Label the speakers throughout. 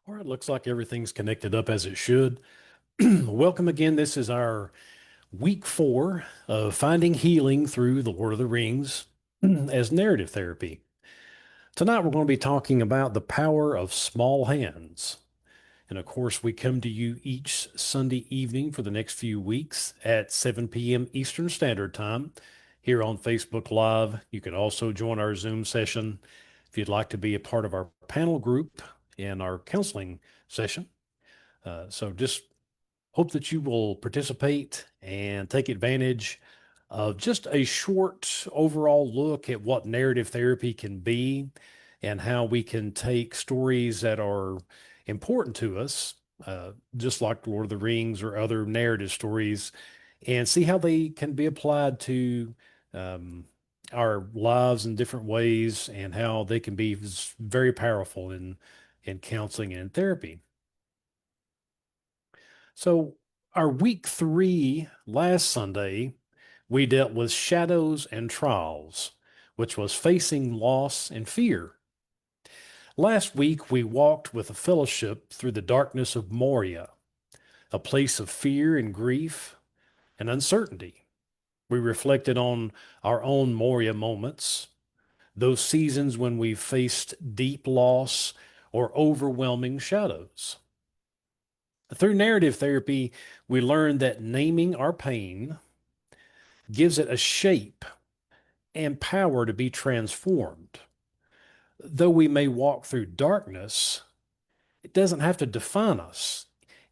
Speaker 1: All right, looks like everything's connected up as it should. Welcome again. This is our week 4 of finding healing through the Lord of the Rings as narrative therapy. Tonight, we're going to be talking about the power of small hands. And of course, we come to you each Sunday evening for the next few weeks at 7 p.m. Eastern Standard Time here on Facebook Live. You can also join our Zoom session if you'd like to be a part of our panel group in our counseling session. So just hope that you will participate and take advantage of just a short overall look at what narrative therapy can be and how we can take stories that are important to us, just like Lord of the Rings or other narrative stories, and see how they can be applied to um, our lives in different ways and how they can be very powerful in counseling and therapy. So, our week 3 last Sunday, we dealt with shadows and trials, which was facing loss and fear. Last week, we walked with a fellowship through the darkness of Moria, a place of fear and grief and uncertainty. We reflected on our own Moria moments, those seasons when we faced deep loss or overwhelming shadows. Through narrative therapy, we learned that naming our pain gives it a shape and power to be transformed. Though we may walk through darkness, it doesn't have to define us.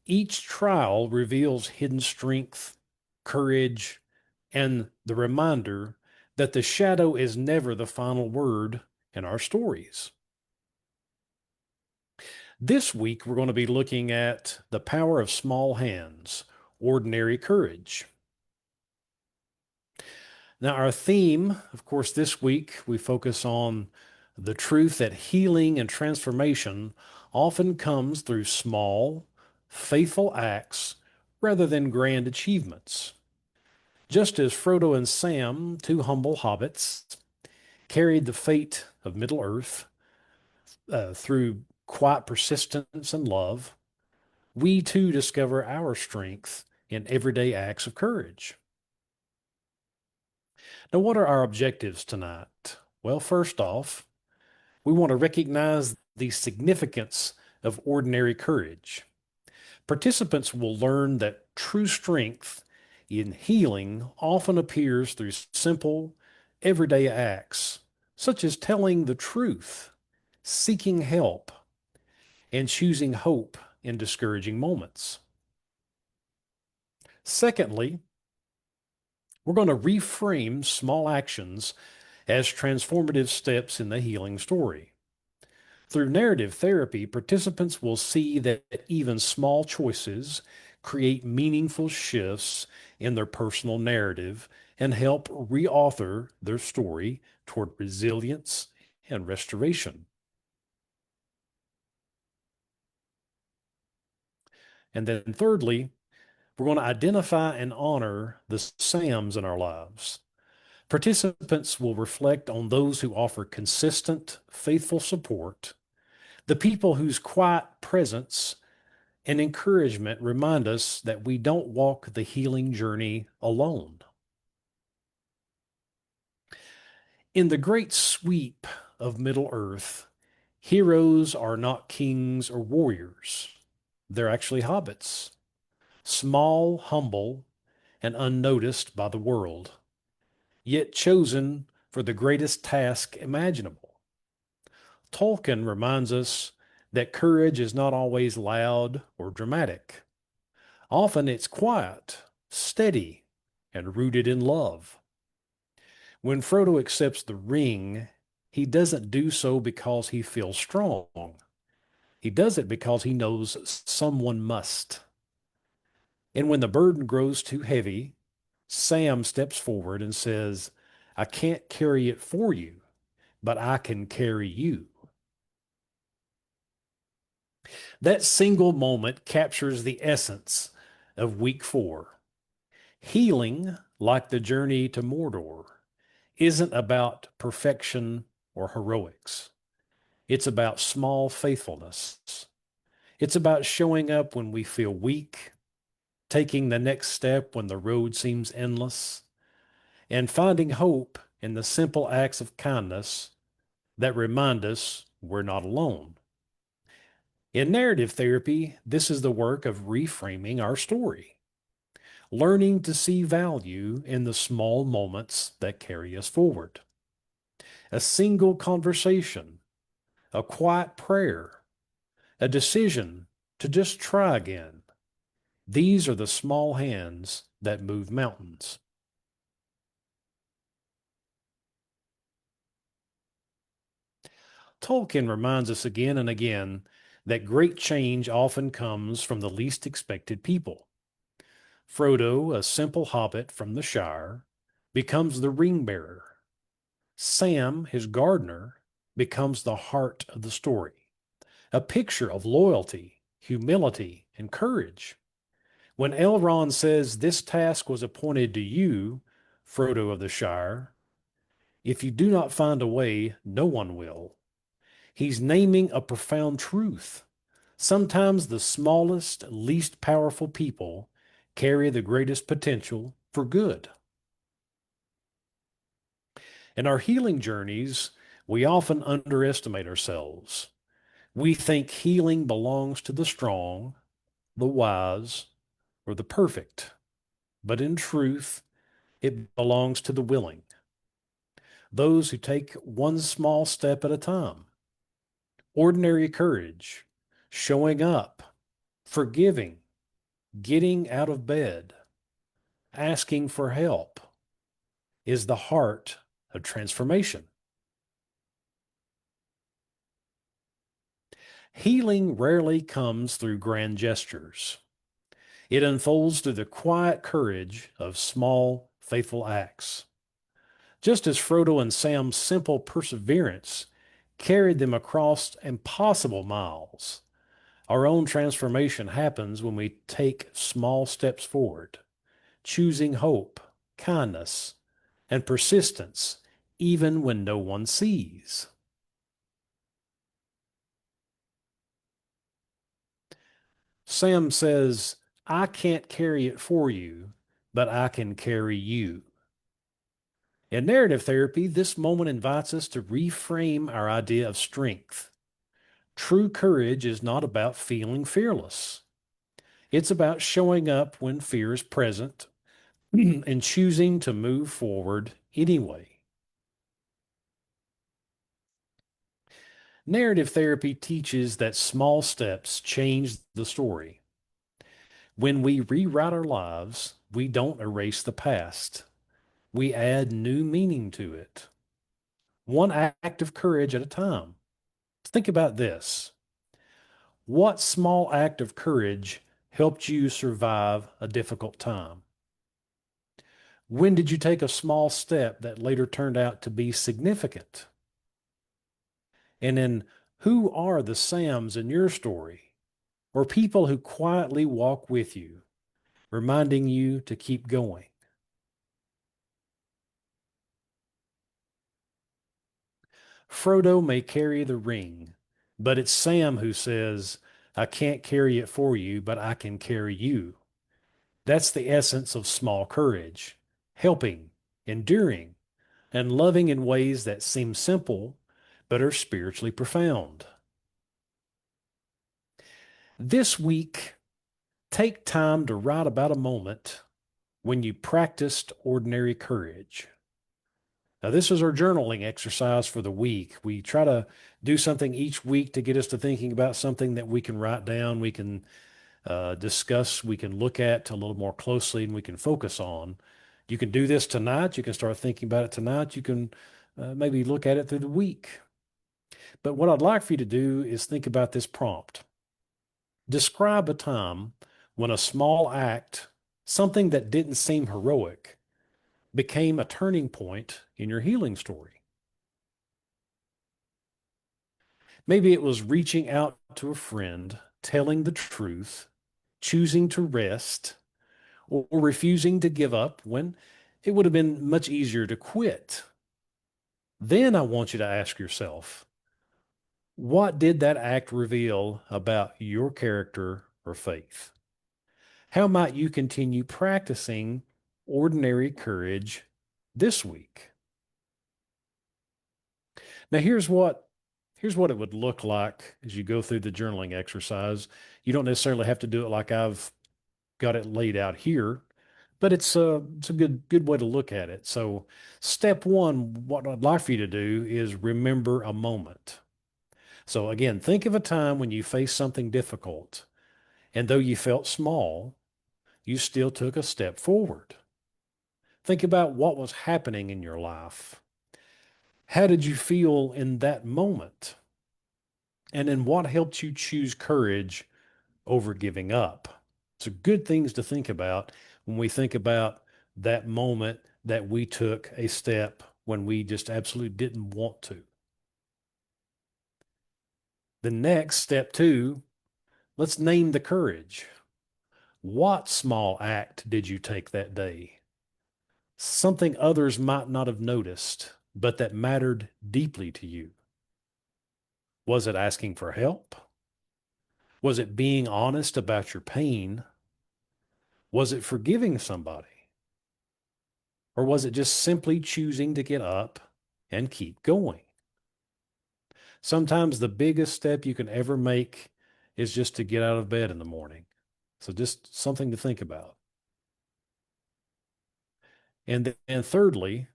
Speaker 1: Each trial reveals hidden strength, courage, and the reminder that the shadow is never the final word in our stories. This week, we're going to be looking at the power of small hands, ordinary courage. Now, our theme, of course, this week we focus on the truth that healing and transformation often comes through small, faithful acts rather than grand achievements. Just as Frodo and Sam, two humble hobbits, carried the fate of Middle-earth through quiet persistence and love, we too discover our strength in everyday acts of courage. Now, what are our objectives tonight? Well, first off, we want to recognize the significance of ordinary courage. Participants will learn that true strength in healing often appears through simple, everyday acts, such as telling the truth, seeking help, and choosing hope in discouraging moments. Secondly, we're going to reframe small actions as transformative steps in the healing story. Through narrative therapy, participants will see that even small choices create meaningful shifts in their personal narrative and help reauthor their story toward resilience and restoration. And then, thirdly, we're going to identify and honor the Sams in our lives. Participants will reflect on those who offer consistent, faithful support, the people whose quiet presence and encouragement remind us that we don't walk the healing journey alone. In the great sweep of Middle Earth, heroes are not kings or warriors. They're actually hobbits, small, humble, and unnoticed by the world, yet chosen for the greatest task imaginable. Tolkien reminds us that courage is not always loud or dramatic. Often it's quiet, steady, and rooted in love. When Frodo accepts the ring, he doesn't do so because he feels strong. He does it because he knows someone must. And when the burden grows too heavy, Sam steps forward and says, I can't carry it for you, but I can carry you. That single moment captures the essence of week 4. Healing, like the journey to Mordor, isn't about perfection or heroics. It's about small faithfulness. It's about showing up when we feel weak, taking the next step when the road seems endless, and finding hope in the simple acts of kindness that remind us we're not alone. In narrative therapy, this is the work of reframing our story, learning to see value in the small moments that carry us forward. A single conversation, a quiet prayer, a decision to just try again. These are the small hands that move mountains. Tolkien reminds us again and again that great change often comes from the least expected people. Frodo, a simple hobbit from the Shire, becomes the ring bearer. Sam, his gardener, becomes the heart of the story, a picture of loyalty, humility, and courage. When Elrond says, "This task was appointed to you, Frodo of the Shire, if you do not find a way, no one will," he's naming a profound truth. Sometimes the smallest, least powerful people carry the greatest potential for good. In our healing journeys, we often underestimate ourselves. We think healing belongs to the strong, the wise, or the perfect. But in truth, it belongs to the willing, those who take one small step at a time. Ordinary courage, showing up, forgiving, getting out of bed, asking for help is the heart of transformation. Healing rarely comes through grand gestures. It unfolds through the quiet courage of small, faithful acts. Just as Frodo and Sam's simple perseverance carried them across impossible miles, our own transformation happens when we take small steps forward, choosing hope, kindness, and persistence, even when no one sees. Sam says, "I can't carry it for you, but I can carry you." In narrative therapy, this moment invites us to reframe our idea of strength. True courage is not about feeling fearless. It's about showing up when fear is present and choosing to move forward anyway. Narrative therapy teaches that small steps change the story. When we rewrite our lives, we don't erase the past. We add new meaning to it, one act of courage at a time. Think about this. What small act of courage helped you survive a difficult time? When did you take a small step that later turned out to be significant? And then, who are the Sams in your story, or people who quietly walk with you, reminding you to keep going? Frodo may carry the ring, but it's Sam who says, "I can't carry it for you, but I can carry you." That's the essence of small courage, helping, enduring, and loving in ways that seem simple but are spiritually profound. This week, take time to write about a moment when you practiced ordinary courage. Now, this is our journaling exercise for the week. We try to do something each week to get us to thinking about something that we can write down, we can discuss, we can look at a little more closely, and we can focus on. You can do this tonight. You can start thinking about it tonight. You can maybe look at it through the week. But what I'd like for you to do is think about this prompt. Describe a time when a small act, something that didn't seem heroic, became a turning point in your healing story. Maybe it was reaching out to a friend, telling the truth, choosing to rest, or refusing to give up when it would have been much easier to quit. Then I want you to ask yourself, What did that act reveal about your character or faith? How might you continue practicing ordinary courage this week? Now, here's what it would look like as you go through the journaling exercise. You don't necessarily have to do it like I've got it laid out here, but it's a good way to look at it. So, step one, what I'd like for you to do is remember a moment. So again, think of a time when you faced something difficult, and though you felt small, you still took a step forward. Think about what was happening in your life. How did you feel in that moment? And then what helped you choose courage over giving up? So, good things to think about when we think about that moment that we took a step when we just absolutely didn't want to. The next, step two, let's name the courage. What small act did you take that day? Something others might not have noticed, but that mattered deeply to you. Was it asking for help? Was it being honest about your pain? Was it forgiving somebody? Or was it just simply choosing to get up and keep going? Sometimes the biggest step you can ever make is just to get out of bed in the morning. So just something to think about. And then thirdly,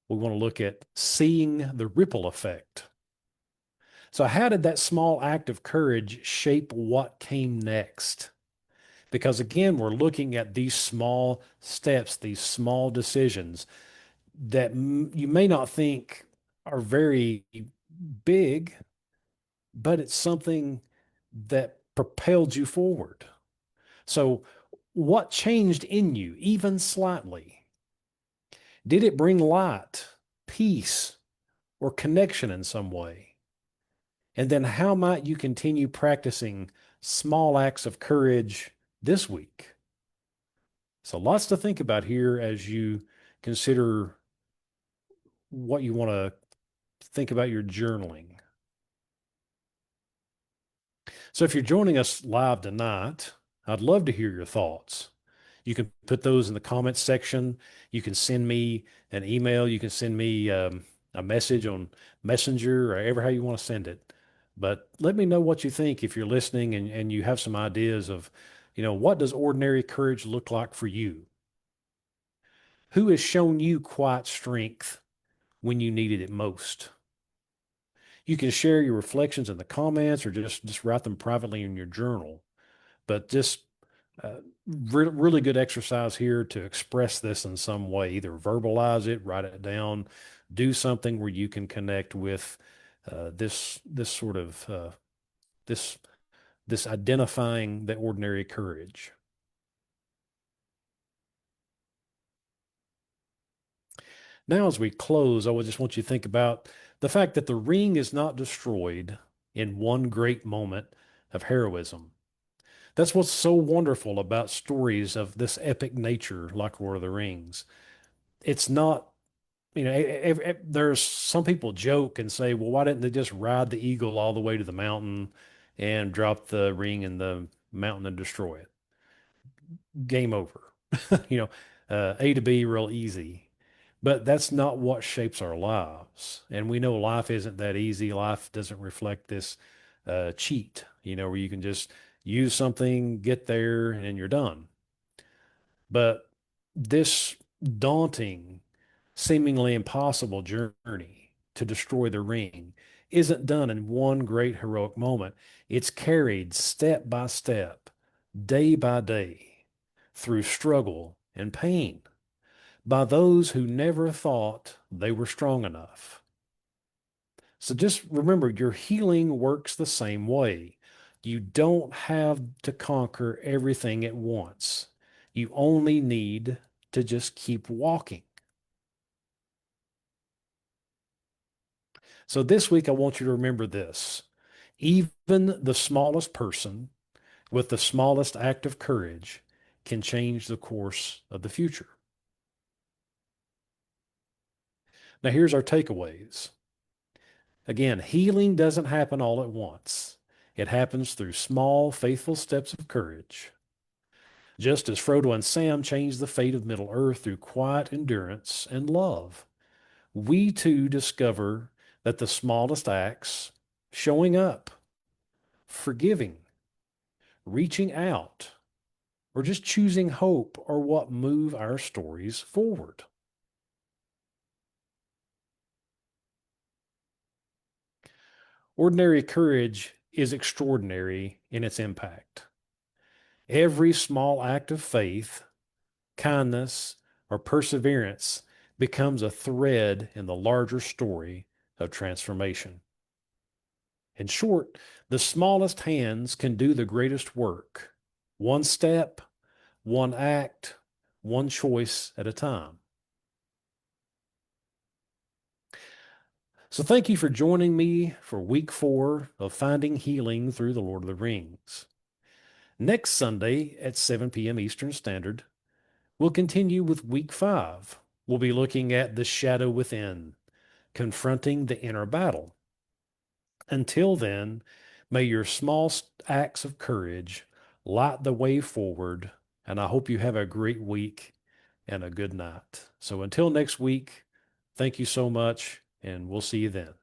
Speaker 1: we want to look at seeing the ripple effect. So, how did that small act of courage shape what came next? Because again, we're looking at these small steps, these small decisions that you may not think are very big, but it's something that propelled you forward. So, what changed in you, even slightly? Did it bring light, peace, or connection in some way? And then how might you continue practicing small acts of courage this week? So, lots to think about here as you consider what you want to think about your journaling. So, if you're joining us live tonight, I'd love to hear your thoughts. You can put those in the comments section. You can send me an email. You can send me a message on Messenger or ever how you want to send it. But let me know what you think if you're listening and you have some ideas of, what does ordinary courage look like for you? Who has shown you quiet strength when you needed it most? You can share your reflections in the comments or just write them privately in your journal. But just really good exercise here to express this in some way. Either verbalize it, write it down, do something where you can connect with this sort of this this identifying the ordinary courage. Now, as we close, I would just want you to think about the fact that the ring is not destroyed in one great moment of heroism. That's what's so wonderful about stories of this epic nature, like Lord of the Rings. It's not, there's some people joke and say, well, why didn't they just ride the eagle all the way to the mountain and drop the ring in the mountain and destroy it? Game over. you know, A to B real easy. But that's not what shapes our lives. And we know life isn't that easy. Life doesn't reflect this cheat, where you can just use something, get there, and you're done. But this daunting, seemingly impossible journey to destroy the ring isn't done in one great heroic moment. It's carried step by step, day by day, through struggle and pain by those who never thought they were strong enough. So just remember, your healing works the same way. You don't have to conquer everything at once. You only need to just keep walking. So this week, I want you to remember this. Even the smallest person with the smallest act of courage can change the course of the future. Now, here's our takeaways. Again, healing doesn't happen all at once. It happens through small, faithful steps of courage. Just as Frodo and Sam changed the fate of Middle Earth through quiet endurance and love, we too discover that the smallest acts, showing up, forgiving, reaching out, or just choosing hope, are what move our stories forward. Ordinary courage is extraordinary in its impact. Every small act of faith, kindness, or perseverance becomes a thread in the larger story of transformation. In short, the smallest hands can do the greatest work. One step, one act, one choice at a time. So thank you for joining me for week 4 of Finding Healing Through the Lord of the Rings. Next Sunday at 7 p.m. Eastern Standard, we'll continue with week 5. We'll be looking at the shadow within, confronting the inner battle. Until then, may your small acts of courage light the way forward, and I hope you have a great week and a good night. So until next week, thank you so much, and we'll see you then.